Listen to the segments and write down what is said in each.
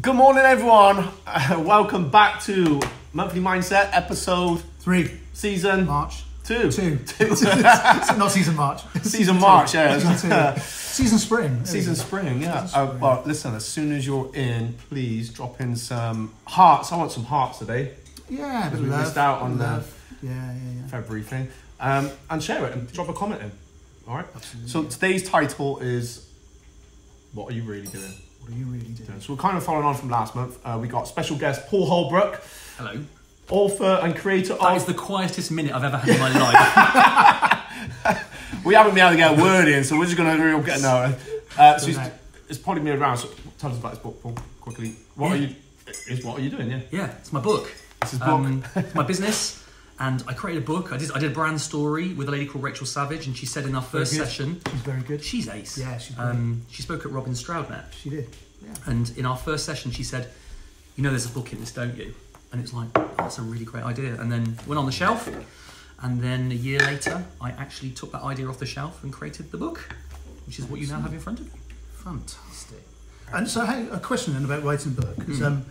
Good morning, everyone. Welcome back to Monthly Mindset, episode 3, season March. 2. Not season March. Season March, yeah. Season spring. Season spring, yeah. Well, listen, as soon as you're in, please drop in some hearts. I want some hearts today. Yeah, a bit of We love. missed out on the yeah. February thing. And share it and drop a comment in. All right? Absolutely. So today's title is, What Are You Really Doing? What are you really doing? So we're kind of following on from last month. We got special guest Paul Holbrook. Hello. Author and creator That of... is the quietest minute I've ever had in my life. We haven't been able to get a word in, so we're just going to get no. So it's probably me around. So tell us about this book, Paul, quickly. What are you doing? Yeah. Yeah, it's my book. It's his book. It's my business, and I created a book. I did a brand story with a lady called Rachel Savage, and she said in our first session, She's very good. she's ace. Yeah, she's great. She spoke at Robin Stroudnet. She did. Yeah. And in our first session, she said, "You know, there's a book in this, don't you?" And it's like, oh, that's a really great idea. And then went on the shelf. And then a year later, I actually took that idea off the shelf and created the book, which is what you now have in front of you. Fantastic. And so, hey, a question then about writing a book. Because a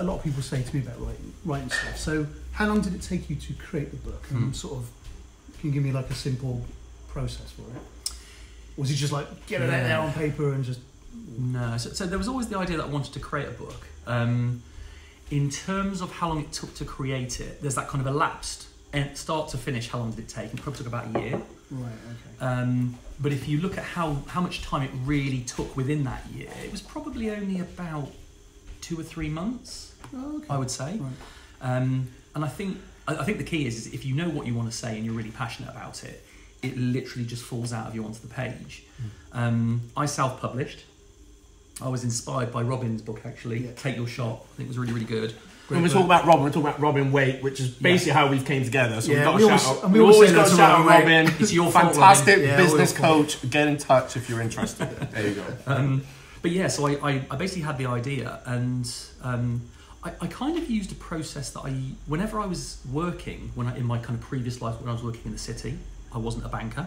lot of people say to me about writing stuff. So, how long did it take you to create the book? And sort of, can you give me like a simple process for it? Or was it just like, get it out there on paper and just... No, so there was always the idea that I wanted to create a book. In terms of how long it took to create it, there's that kind of elapsed start to finish. How long did it take? It probably took about a year. Right. Okay. But if you look at how much time it really took within that year, it was probably only about 2 or 3 months. Oh, okay. I would say. Right. And I think the key is if you know what you want to say and you're really passionate about it, it literally just falls out of you onto the page. I self-published. I was inspired by Robin's book, actually. Yeah. Take Your Shot. I think it was really, really good. When we talk about Robin, we're talking about Robin Waite, which is basically how we came together. So Yeah, we've got to shout out. We always got to shout out Robin. It's your fault, fantastic Robin. business coach. Get in touch if you're interested. There you go. But yeah, so I basically had the idea, and I kind of used a process that whenever I was working, in my kind of previous life, when I was working in the city, I wasn't a banker.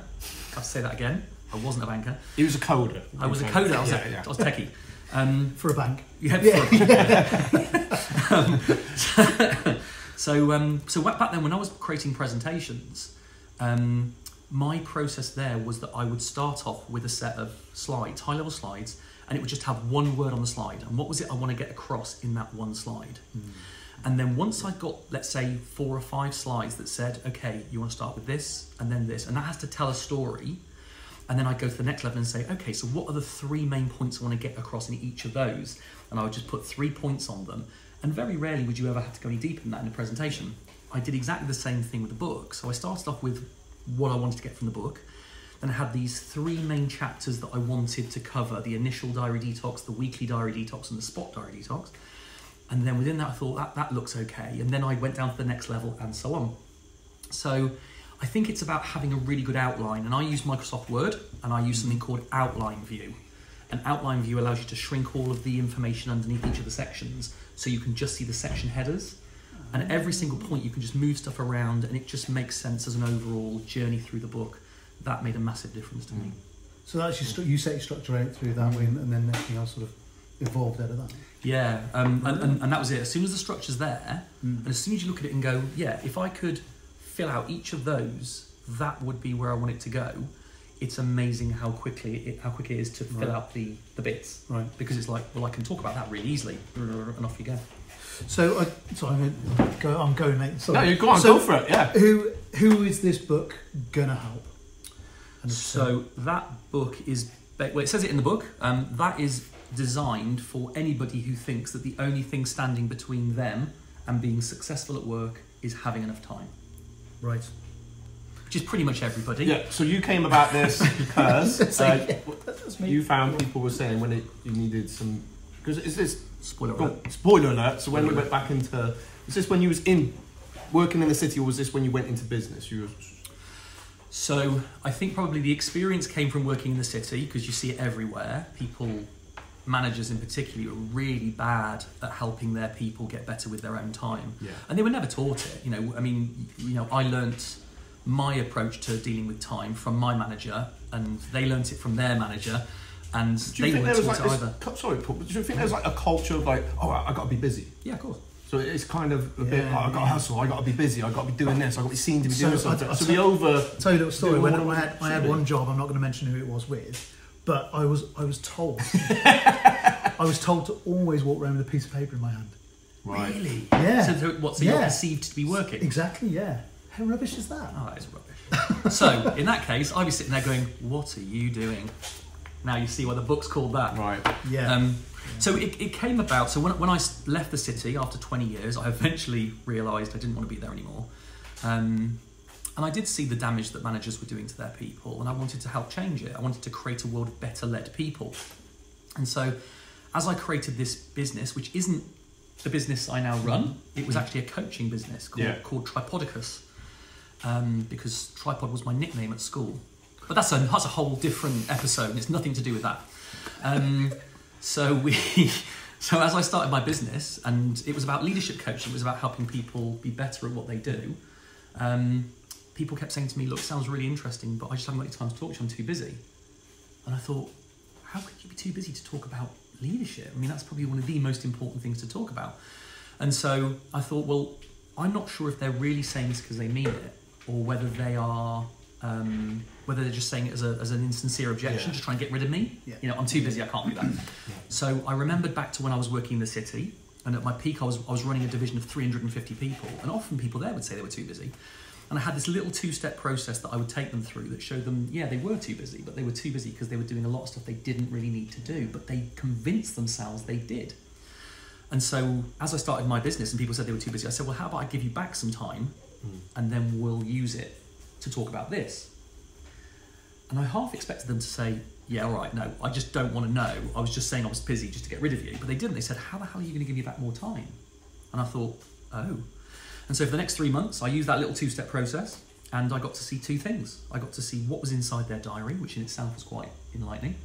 I'll say that again. I wasn't a banker. He was a coder. I was a coder. I was techie. For a bank. So back then, when I was creating presentations, my process there was that I would start off with a set of slides, high-level slides, and it would just have one word on the slide. And what was it I want to get across in that one slide? And then once I got, let's say, 4 or 5 slides that said, okay, you want to start with this, and then this, and that has to tell a story. And then I'd go to the next level and say, okay, so what are the 3 main points I want to get across in each of those? And I would just put 3 points on them. And very rarely would you ever have to go any deeper than that in a presentation. I did exactly the same thing with the book. So I started off with what I wanted to get from the book. Then I had these 3 main chapters that I wanted to cover: the initial diary detox, the weekly diary detox, and the spot diary detox. And then within that, I thought, that looks okay. And then I went down to the next level and so on. So I think it's about having a really good outline. And I use Microsoft Word, and I use something called Outline View. And Outline View allows you to shrink all of the information underneath each of the sections, so you can just see the section headers. And at every single point, you can just move stuff around, and it just makes sense as an overall journey through the book. That made a massive difference to me. So that's you set your structure out through that way, and then everything else sort of evolved out of that. Yeah, and that was it. As soon as the structure's there, and as soon as you look at it and go, yeah, if I could fill out each of those, that would be where I want it to go. It's amazing how quick it is to fill out the bits. Right. Because it's like, well, I can talk about that really easily, and off you go. So, I'm going, mate. Sorry. No, you go on, go for it. Yeah. Who is this book gonna help? So that book is, well, it says it in the book. That is designed for anybody who thinks that the only thing standing between them and being successful at work is having enough time. Right. Which is pretty much everybody. Yeah, so you came about this because you found people were saying when you needed some... Because is this... Spoiler alert. So when we went back into... Was this when you was working in the city, or was this when you went into business? So I think probably the experience came from working in the city, because you see it everywhere. Managers in particular, are really bad at helping their people get better with their own time. Yeah. And they were never taught it. I learnt my approach to dealing with time from my manager, and they learnt it from their manager. And they weren't taught it either. Sorry, Paul, but do you think there's like a culture of like, oh, I got to be busy? Yeah, of course. So it's kind of a bit like, I got to hustle, I got to be busy, I got to be doing this, I got to be seen to be doing something. So we over... Tell you a little story. When I had one job, I'm not going to mention who it was with, but I was told to always walk around with a piece of paper in my hand. Right. Really? Yeah. So you're perceived to be working? Exactly, yeah. How rubbish is that? Oh, that is rubbish. So, in that case, I'd be sitting there going, what are you doing? Now you see why the book's called that. Right. Yeah. So it came about, so when I left the city after 20 years, I eventually realised I didn't want to be there anymore. And I did see the damage that managers were doing to their people, and I wanted to help change it. I wanted to create a world of better led people. And so as I created this business, which isn't the business I now run, it was actually a coaching business called Tripodicus, because Tripod was my nickname at school. But that's a whole different episode, and it's nothing to do with that. So as I started my business, and it was about leadership coaching, it was about helping people be better at what they do. People kept saying to me, look, sounds really interesting, but I just haven't got any time to talk to you, I'm too busy. And I thought, how could you be too busy to talk about leadership? I mean, that's probably one of the most important things to talk about. And so I thought, well, I'm not sure if they're really saying this because they mean it, or whether they are... whether they're just saying it as an insincere objection, just trying to get rid of me. Yeah. You know, I'm too busy, I can't do that. So I remembered back to when I was working in the city, and at my peak I was running a division of 350 people, and often people there would say they were too busy. And I had this little two-step process that I would take them through that showed them, yeah, they were too busy, but they were too busy because they were doing a lot of stuff they didn't really need to do, but they convinced themselves they did. And so as I started my business and people said they were too busy, I said, well, how about I give you back some time and then we'll use it to talk about this. And I half expected them to say, yeah, all right, no, I just don't want to know. I was just saying I was busy just to get rid of you. But they didn't. They said, how the hell are you going to give me back more time? And I thought, oh. And so for the next 3 months, I used that little two-step process, and I got to see two things. I got to see what was inside their diary, which in itself was quite enlightening.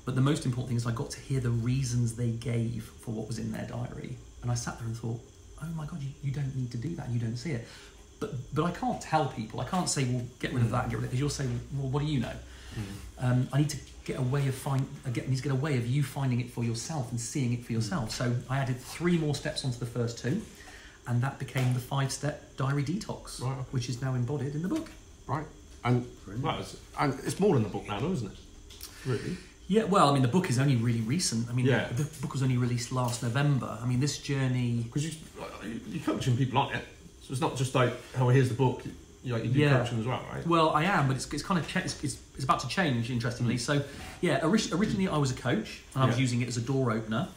But the most important thing is I got to hear the reasons they gave for what was in their diary. And I sat there and thought, oh my God, you don't need to do that. You don't see it. But I can't tell people. I can't say, well, get rid of that and get rid of it. Because you'll say, well, what do you know? I need to get a way of you finding it for yourself and seeing it for yourself. So I added 3 more steps onto the first 2, and that became the 5-step diary detox, which is now embodied in the book. Right. And it's more in the book now, though, isn't it? Really? Yeah, well, I mean, the book is only really recent. I mean, the book was only released last November. I mean, this journey... Because you're coaching people on it. So it's not just like, oh, here's the book. You do coaching as well, right? Well, I am, but it's kind of it's about to change, interestingly. So, yeah, originally I was a coach, and I was using it as a door opener.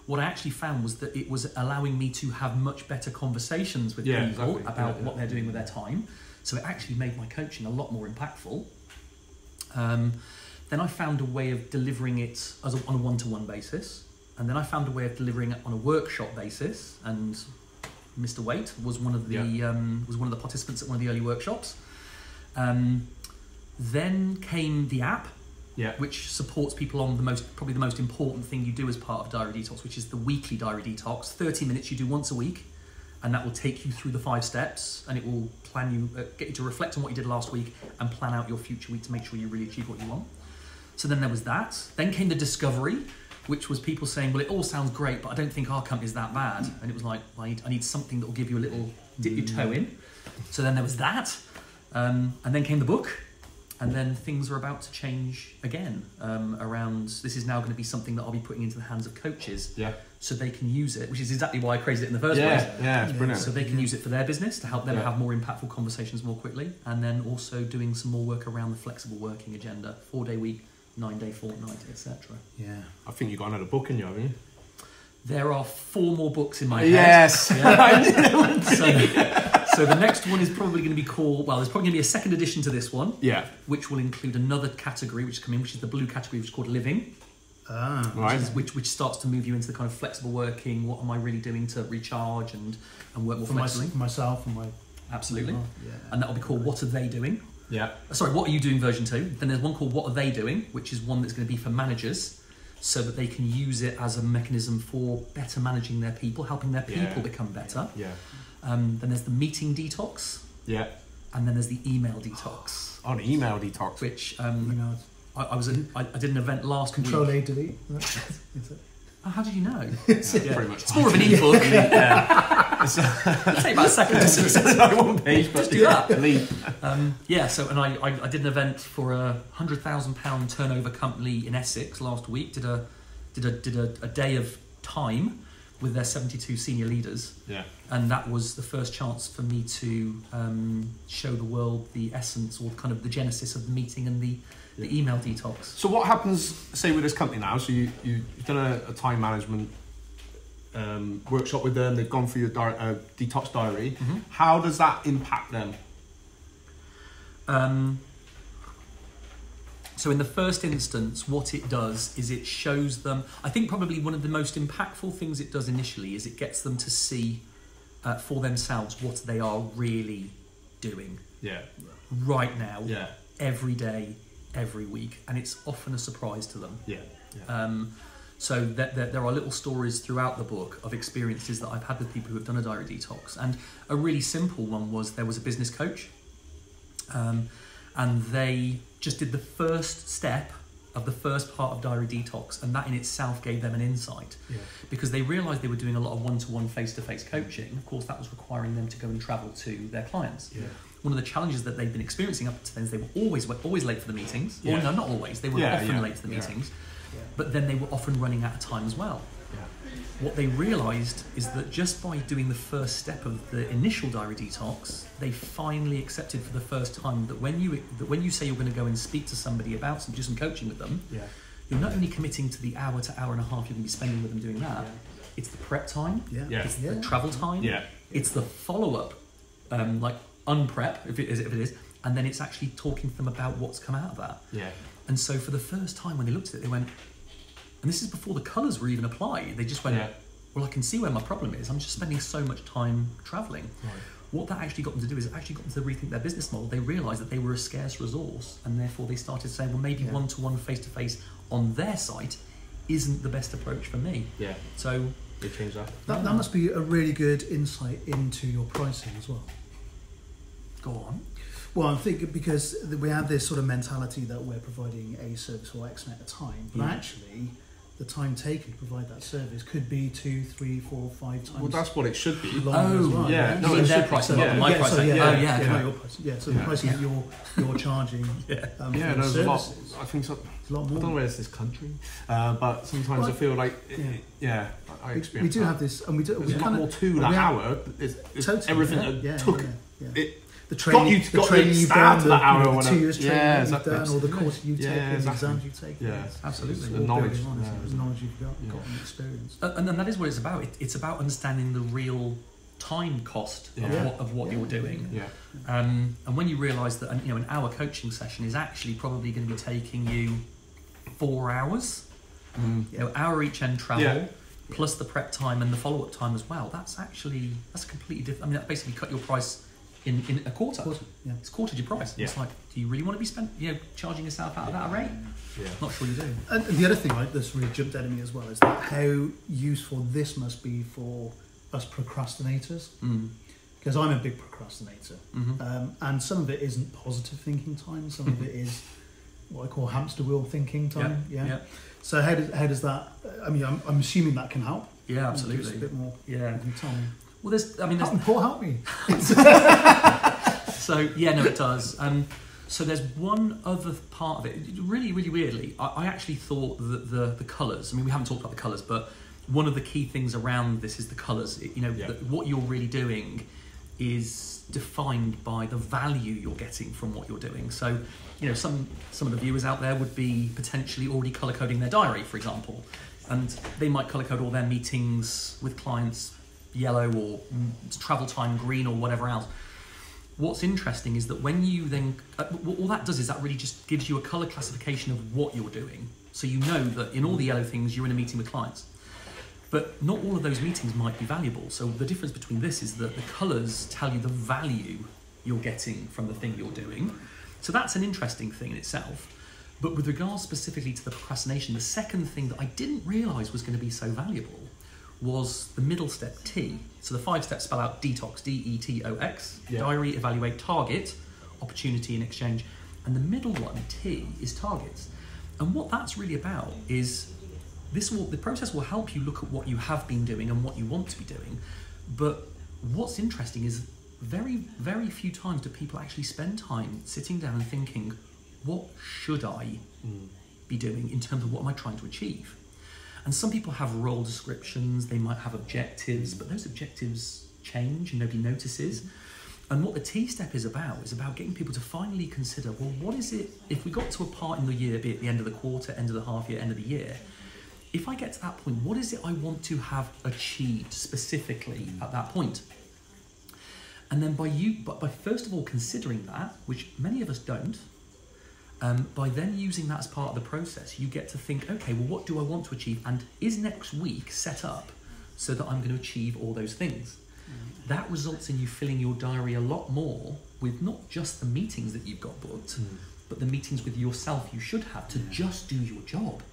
What I actually found was that it was allowing me to have much better conversations with people about what they're doing with their time. So it actually made my coaching a lot more impactful. Then I found a way of delivering it on a one-to-one basis, and then I found a way of delivering it on a workshop basis. And Mr. Waite was one of the participants at one of the early workshops. Then came the app, which supports people on probably the most important thing you do as part of Diary Detox, which is the weekly Diary Detox. 30 minutes you do once a week, and that will take you through the 5 steps, and it will get you to reflect on what you did last week and plan out your future week to make sure you really achieve what you want. So then there was that. Then came the discovery, which was people saying, well, it all sounds great, but I don't think our company's that bad. And it was like, I need something that will give you a little dip your toe in. So then there was that. And then came the book. And then things are about to change again around, this is now going to be something that I'll be putting into the hands of coaches so they can use it, which is exactly why I created it in the first place. Yeah, it's brilliant. So they can use it for their business to help them have more impactful conversations more quickly. And then also doing some more work around the flexible working agenda, 4-day week, 9-day fortnight, etc. Yeah. I think you've got another book in you, haven't you? There are 4 more books in my head. Yes. So the next one is probably going to be called, well, there's probably going to be a second edition to this one. Yeah. Which will include another category which has come in, which is the blue category, which is called Living. Which starts to move you into the kind of flexible working. What am I really doing to recharge and work more flexibly? For myself and my... Absolutely. And that will be called What Are They Doing? Yeah. Sorry, What Are You Doing version 2. Then there's one called What Are They Doing, which is one that's going to be for managers, so that they can use it as a mechanism for better managing their people, helping their people become better. Yeah. Then there's the meeting detox. Yeah. And then there's the email detox. Oh, the email detox. Which I did an event last Control week. A, delete. Is it? Oh, how did you know? Pretty much. It's more of an ebook. Yeah. It'll take about a second to see. It's only one page, but Just do that. Leave. So I did an event for a £100,000 turnover company in Essex last week. Did a day of time with their 72 senior leaders. Yeah. And that was the first chance for me to show the world the essence or kind of the genesis of the meeting and the email detox. So what happens, say, with this company now? So you've done a time management workshop with them. They've gone through your detox diary. Mm-hmm. How does that impact them? So in the first instance, what it does is it shows them, I think probably one of the most impactful things it does initially is it gets them to see for themselves what they are really doing right now, every day, every week. And it's often a surprise to them. So there are little stories throughout the book of experiences that I've had with people who have done a diary detox. And a really simple one was there was a business coach and they just did the first step of the first part of diary detox, and that in itself gave them an insight because they realised they were doing a lot of one-to-one face-to-face coaching. Of course, that was requiring them to go and travel to their clients. One of the challenges that they've been experiencing up to then is they were always late for the meetings. Well, no, not always. They were often late to the meetings, but then they were often running out of time as well. What they realised is that just by doing the first step of the initial diary detox, they finally accepted for the first time that when you say you're going to go and speak to somebody about do some coaching with them, you're not only committing to the hour to hour and a half you're going to be spending with them doing that, it's the prep time, it's the travel time, it's the follow-up, like unprep, if it is, and then it's actually talking to them about what's come out of that. And so for the first time when they looked at it, they went, and this is before the colours were even applied, they just went, well, I can see where my problem is. I'm just spending so much time travelling. What that actually got them to do is it actually got them to rethink their business model. They realised that they were a scarce resource, and therefore they started saying, well, maybe one-to-one, face-to-face on their site isn't the best approach for me. So they changed that. That must be a really good insight into your pricing as well. Go on. Well, I'm thinking because we have this sort of mentality that we're providing a service for X amount of time, but actually the time taken to provide that service could be 2, 3, 4, 5 times. Well, that's what it should be. As well. No, it's their pricing, not my pricing. Your pricing. So the pricing that you're charging. There's a lot. I think so. There's a lot more. I don't know where it's this country, but sometimes I feel like, I experience. We do have this, and we do. There's a lot more to that hour. It's totally, everything that took it. The training you've done, that hour or 2 years training you've done, or the exactly. course you've taken, the exams you've taken. Absolutely. The knowledge, the knowledge you've got and experience. And then that is what it's about. It's about understanding the real time cost of what you're doing. And when you realise that an hour coaching session is actually probably going to be taking you 4 hours, hour each end travel, plus the prep time and the follow-up time as well. That's completely different. I mean, that basically cut your price in a quarter. It's quartered your price. It's like, do you really want to be charging yourself out of that rate? Not sure you do. And the other thing, that's really jumped out at me as well is that how useful this must be for us procrastinators. Because I'm a big procrastinator, and some of it isn't positive thinking time. Some of it is what I call hamster wheel thinking time. So how does that? I mean, I'm assuming that can help. Yeah, absolutely. Just a bit more. Yeah. Tell me. Well, there's Paul, help me. So it does. So there's one other part of it. Really, really weirdly, I actually thought that the colours. I mean, we haven't talked about the colours, but one of the key things around this is the colours. What you're really doing is defined by the value you're getting from what you're doing. So, some of the viewers out there would be potentially already colour coding their diary, for example, and they might colour code all their meetings with clients yellow or travel time green or whatever else. What's interesting is that when you then all that does is that really just gives you a colour classification of what you're doing, so you know that in all the yellow things you're in a meeting with clients, but not all of those meetings might be valuable. So the difference between this is that the colours tell you the value you're getting from the thing you're doing. So that's an interesting thing in itself. But with regards specifically to the procrastination, the second thing that I didn't realise was going to be so valuable was the middle step, T. So the 5 steps spell out detox, D-E-T-O-X, diary, evaluate, target, opportunity and exchange. And the middle one, T, is targets. And what that's really about is the process will help you look at what you have been doing and what you want to be doing. But what's interesting is very, very few times do people actually spend time sitting down and thinking, what should I be doing in terms of what am I trying to achieve? And some people have role descriptions, they might have objectives, but those objectives change and nobody notices. And what the T-step is about getting people to finally consider, well, what is it, if we got to a part in the year, be it the end of the quarter, end of the half year, end of the year, if I get to that point, what is it I want to have achieved specifically at that point? And then by first of all considering that, which many of us don't, by then using that as part of the process, you get to think, okay, well, what do I want to achieve? And is next week set up so that I'm going to achieve all those things? That results in you filling your diary a lot more with not just the meetings that you've got booked, but the meetings with yourself you should have to just do your job.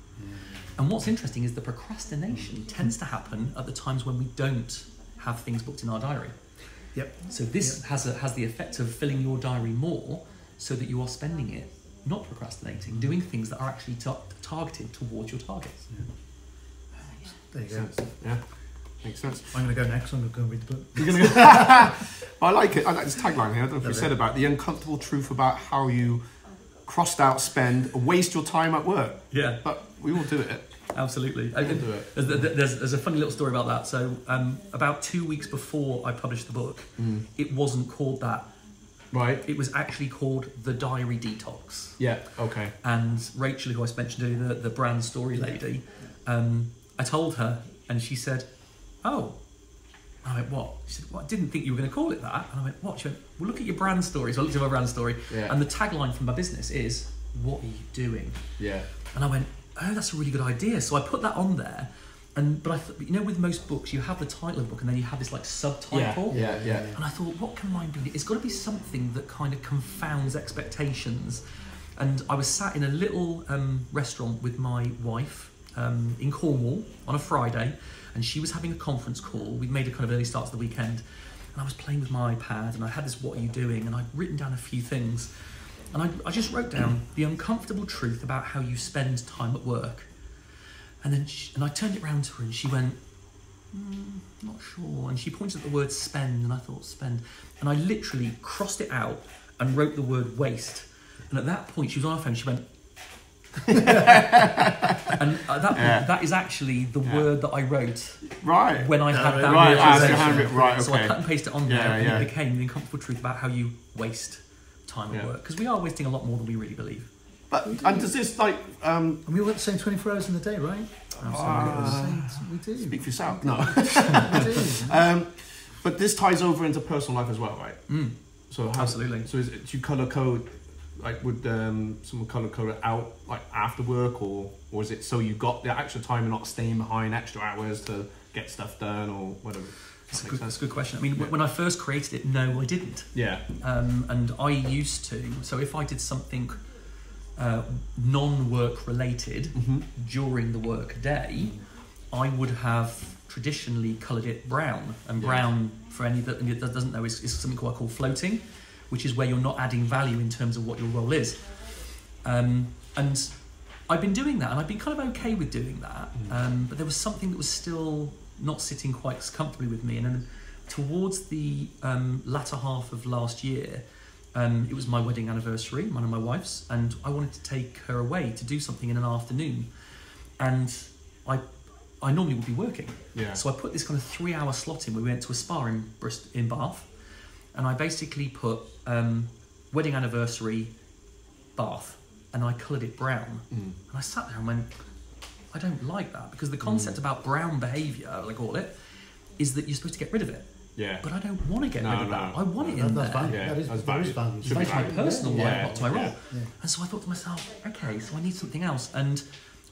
And what's interesting is the procrastination tends to happen at the times when we don't have things booked in our diary. Yep. So this has the effect of filling your diary more so that you are spending it, not procrastinating, doing things that are actually targeted towards your targets. There you go. Yeah. Makes sense. I'm going to go next. I'm going to go and read the book. You're going to go. I like it. I like this tagline here. I don't know if you said about the uncomfortable truth about how you crossed out, spend, waste your time at work. Yeah. But we all do it. Absolutely. We all do it. There's a funny little story about that. So about 2 weeks before I published the book, it wasn't called that. Right. It was actually called The Diary Detox. Yeah. Okay. And Rachel, who I mentioned earlier, the brand story lady, I told her, and she said, "Oh." I went, "What?" She said, "Well, I didn't think you were going to call it that." And I went, "What?" She went, "Well, look at your brand story." So I looked at my brand story, and the tagline from my business is, "What are you doing?" Yeah. And I went, "Oh, that's a really good idea." So I put that on there. But I thought, with most books, you have the title of the book and then you have this like subtitle. Yeah. And I thought, what can mine be? It's got to be something that kind of confounds expectations. And I was sat in a little restaurant with my wife in Cornwall on a Friday, and she was having a conference call. We'd made a kind of early start to the weekend, and I was playing with my iPad, and I had this "What are you doing?" and I'd written down a few things, and I just wrote down the uncomfortable truth about how you spend time at work. And then I turned it round to her and she went, "Not sure." And she pointed at the word "spend," and I thought, "spend." And I literally crossed it out and wrote the word "waste." And at that point, she was on her phone, she went, and at that point, that is actually the word that I wrote when I had that realization. Okay. So I cut and pasted it on there, and it became the uncomfortable truth about how you waste time at work. Because we are wasting a lot more than we really believe. And does this like... and we all got the same 24 hours in the day, right? We do. Speak for yourself. No. We do. But this ties over into personal life as well, right? So absolutely. So do you colour code, like would someone colour code it out like after work, or is it so you got the extra time and not staying behind extra hours to get stuff done or whatever? That's a good question. I mean, when I first created it, no, I didn't. Yeah. And I used to. So if I did something non-work related during the work day, I would have traditionally coloured it brown. And brown, for any that doesn't know, is something I call floating, which is where you're not adding value in terms of what your role is. And I've been doing that, and I've been kind of okay with doing that. But there was something that was still not sitting quite as comfortably with me. And then towards the latter half of last year, it was my wedding anniversary, mine and my wife's, and I wanted to take her away to do something in an afternoon. And I normally would be working. So I put this kind of 3-hour slot in. We went to a spa in Bath, and I basically put wedding anniversary, Bath, and I coloured it brown. And I sat there and went, I don't like that, because the concept about brown behaviour, I call it, is that you're supposed to get rid of it. Yeah. But I don't want to get rid of that. I want it in there. That is value. It's my personal life, not to my role. And so I thought to myself, okay, so I need something else. And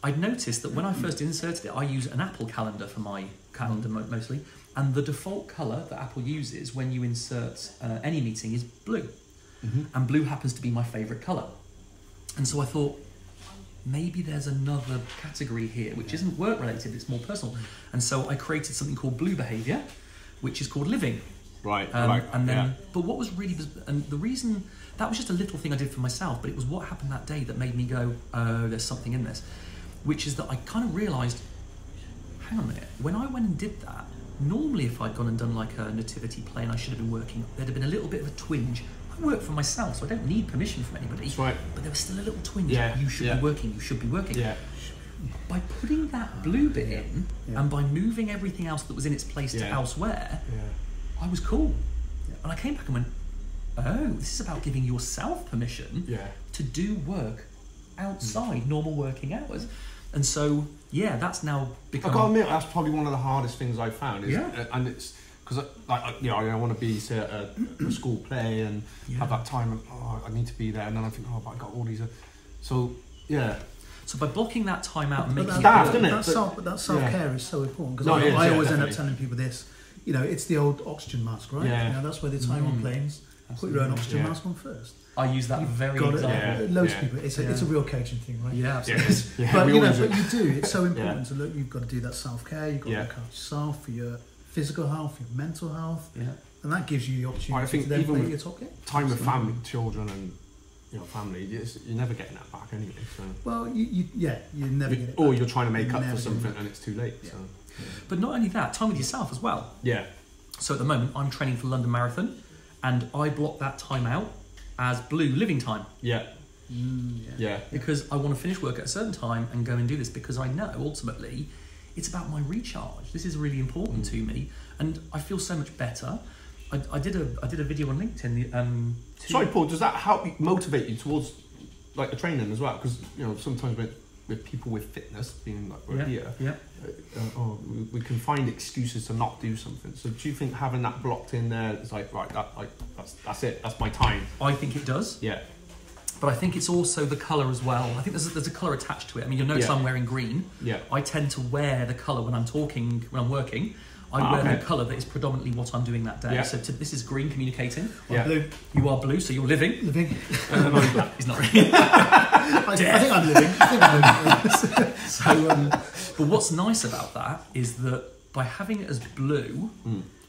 I'd noticed that when I first inserted it, I use an Apple calendar for my calendar mostly. And the default colour that Apple uses when you insert any meeting is blue. And blue happens to be my favourite colour. And so I thought, maybe there's another category here, which isn't work related, it's more personal. And so I created something called blue behaviour, which is called living. Right. And then, but what was really, and the reason, that was just a little thing I did for myself, but it was what happened that day that made me go, oh, there's something in this, which is that I kind of realised, hang on a minute, when I went and did that, normally if I'd gone and done like a nativity play and I should have been working, there'd have been a little bit of a twinge. I work for myself, so I don't need permission from anybody. That's right. But there was still a little twinge. Yeah. You should be working, you should be working. Yeah. By putting that blue bit in and by moving everything else that was in its place to elsewhere, I was cool. And I came back and went, oh, this is about giving yourself permission to do work outside normal working hours. And so, that's now become... I've got to admit, that's probably one of the hardest things I've found. And it's because, I want to be, say, at a school play and have that time, and I need to be there. And then I think, but I got all these... So by blocking that time out and making that self-care is so important, because I always end up telling people this. It's the old oxygen mask, right? That's where the time on planes. Absolutely. Put your own oxygen mask on first. I use that very example. Loads of people. It's a real Cajun thing, right? Yeah, absolutely. But but you do. It's so important to look. You've got to do that self-care. You've got to look after yourself for your physical health, your mental health, and that gives you the opportunity to then play your top game. Time with family, children, and family, you're never getting that back anyway. So. Well, you're never getting it back. Or you're trying to make up for something and it's too late. Yeah. So. But not only that, time with yourself as well. Yeah. So at the moment, I'm training for London Marathon, and I block that time out as blue living time. Yeah. Because I want to finish work at a certain time and go and do this, because I know ultimately it's about my recharge. This is really important to me, and I feel so much better. I did a video on LinkedIn. Sorry, Paul. Does that help you motivate you towards like the training as well? Because sometimes with people with fitness, being like we're here, we can find excuses to not do something. So do you think having that blocked in there is like that's it? That's my time. I think it does. Yeah. But I think it's also the colour as well. I think there's a colour attached to it. I mean, you'll notice I'm wearing green. Yeah. I tend to wear the colour when I'm working. I wear the colour that is predominantly what I'm doing that day. Yeah. So this is green, communicating. I'm blue. You are blue, so you're living. Living. He's not really. I think I'm living. So, but what's nice about that is that by having it as blue,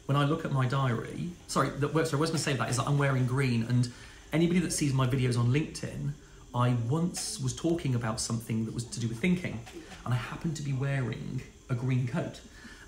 when I look at my diary... Sorry, what I was going to say that is that I'm wearing green, and anybody that sees my videos on LinkedIn, I once was talking about something that was to do with thinking, and I happened to be wearing a green coat.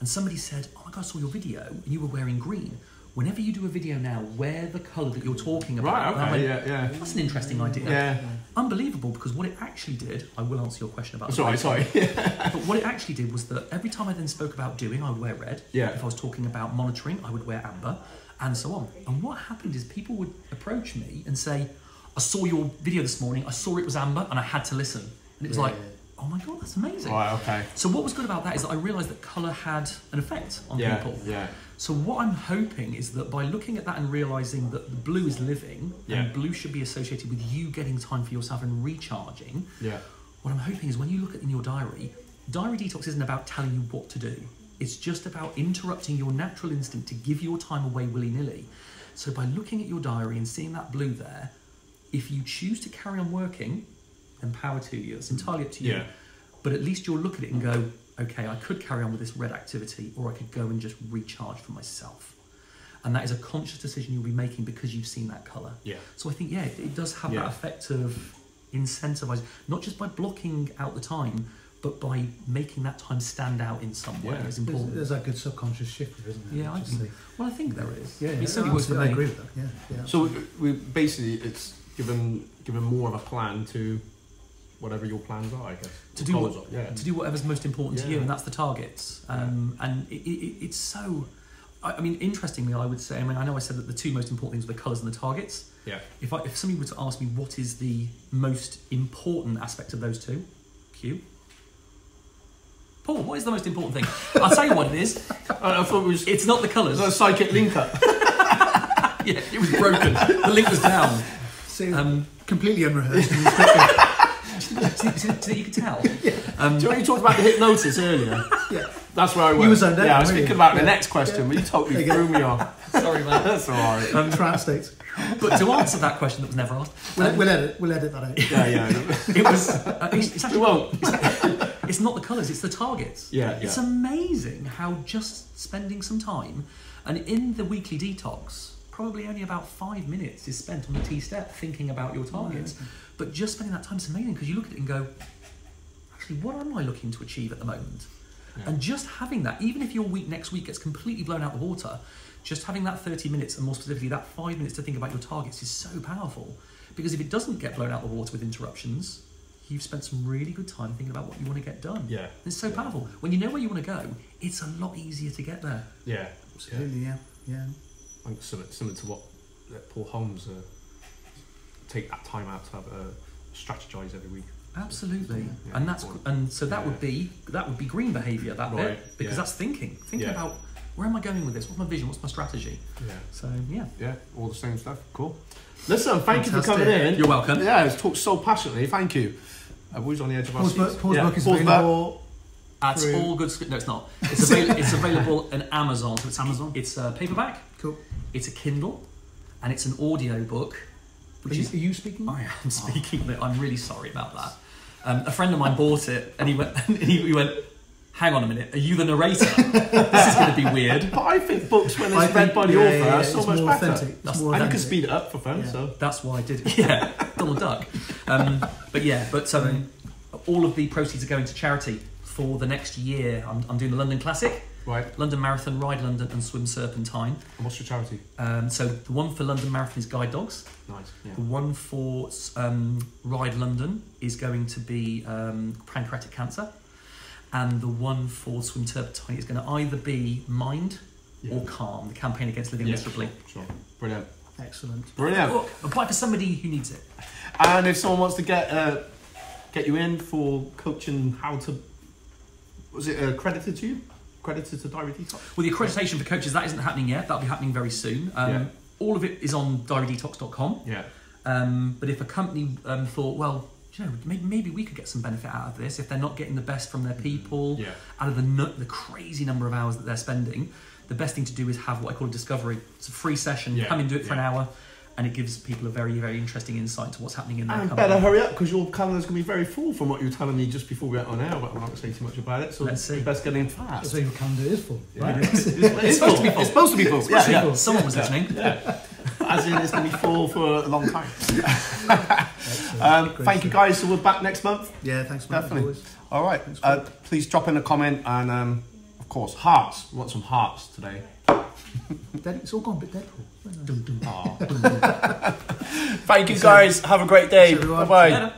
And somebody said, oh my God, I saw your video and you were wearing green. Whenever you do a video now, wear the colour that you're talking about. Right, okay, That's an interesting idea. Yeah. Unbelievable, because what it actually did, I will answer your question about Sorry. But what it actually did was that every time I then spoke about doing, I would wear red. Yeah. If I was talking about monitoring, I would wear amber, and so on. And what happened is people would approach me and say, I saw your video this morning, I saw it was amber, and I had to listen. And it was oh my God, that's amazing. Right, okay. So what was good about that is that I realised that colour had an effect on people. Yeah. So what I'm hoping is that by looking at that and realising that the blue is living, and blue should be associated with you getting time for yourself and recharging, what I'm hoping is when you look at in your diary detox isn't about telling you what to do. It's just about interrupting your natural instinct to give your time away willy-nilly. So by looking at your diary and seeing that blue there, if you choose to carry on working, then power to you. It's entirely up to you. But at least you'll look at it and go, okay, I could carry on with this red activity, or I could go and just recharge for myself. And that is a conscious decision you'll be making because you've seen that colour. Yeah. So I think, it does have that effect of incentivising, not just by blocking out the time, but by making that time stand out in some way is important. There's that good subconscious shift, isn't there? Yeah, I think there is. Yeah, it certainly works for me. I agree with that. Yeah. So we basically, it's given more of a plan to whatever your plans are, I guess. To do whatever's most important to you, and that's the targets. And it's so... I mean, interestingly, I would say, I know I said that the two most important things were the colours and the targets. Yeah. If somebody were to ask me what is the most important aspect of those two, Q. Paul, what is the most important thing? I'll tell you what it is. I thought it was... It's not the colours. It's a psychic link-up. Yeah, it was broken. The link was down. So, completely unrehearsed. So you can tell. Do you know when you talked about the hypnosis earlier? Yeah. That's where I was. You were zoned out. Yeah, I was thinking about the next question, but you totally threw me off. Sorry, man. That's all right. Trance states. But to answer that question that was never asked... We'll edit that out. Yeah. It was... it's actually, we won't. It's not the colours, it's the targets. Yeah, It's amazing how just spending some time, and in the weekly detox, probably only about 5 minutes is spent on the T-step thinking about your targets. But just spending that time is amazing because you look at it and go, actually, what am I looking to achieve at the moment? Yeah. And just having that, even if your week next week gets completely blown out of the water, just having that 30 minutes and more specifically that 5 minutes to think about your targets is so powerful. Because if it doesn't get blown out of the water with interruptions, you've spent some really good time thinking about what you want to get done. Yeah. It's so powerful. When you know where you want to go, it's a lot easier to get there. Yeah. Absolutely, yeah. I think similar to what Paul Holmes take that time out to have strategize every week. Absolutely, Yeah, and so that would be green behaviour, that bit, because that's thinking about where am I going with this? What's my vision? What's my strategy? Yeah. So all the same stuff. Cool. Listen, thank you for coming in. You're welcome. Yeah, it's talked so passionately. Thank you. I was on the edge of our seats. Paul's book is available. That's all good. No, it's not. It's available on Amazon. So it's Amazon. It's a paperback. Cool. It's a Kindle, and it's an audio book. Are you speaking? I am speaking. I'm really sorry about that. A friend of mine bought it, and he went, hang on a minute, are you the narrator? This is going to be weird. But I think books, when it's read by the author, are so much better. And you can speed it up for fun. Yeah. So that's why I did it. Yeah, Donald Duck. But all of the proceeds are going to charity for the next year. I'm doing the London Classic. Right. London Marathon, Ride London and Swim Serpentine. And what's your charity? So the one for London Marathon is Guide Dogs. Nice. Yeah. The one for Ride London is going to be pancreatic cancer. And the one for Swim Serpentine is going to either be Mind or Calm, the campaign against living miserably. Sure. Brilliant. Excellent. Brilliant. Look, apply for somebody who needs it. And if someone wants to get you in for coaching how to... Was it accredited to you? Accredited to Diary Detox? Well, the accreditation for coaches, that isn't happening yet. That'll be happening very soon. All of it is on diarydetox.com. Yeah. But if a company thought, well, you know, maybe we could get some benefit out of this if they're not getting the best from their people, out of the crazy number of hours that they're spending, the best thing to do is have what I call a discovery. It's a free session. Come and do it for an hour. And it gives people a very, very interesting insight to what's happening in their company. Better hurry up, because your calendar's going to be very full from what you were telling me just before we went on air, but I'm not going to say too much about it, so let's see. Best get in fast. So your calendar is full. Right? It's supposed to be full. It's supposed to be full. Yeah. Someone was listening. Yeah. As in, it's going to be full for a long time. Thank you, guys. So we're back next month? Yeah, thanks, Matt. Definitely. All right. Please drop in a comment, and of course, hearts. We want some hearts today. It's all gone a bit Deadpool. Thank you, guys. Have a great day. Bye-bye.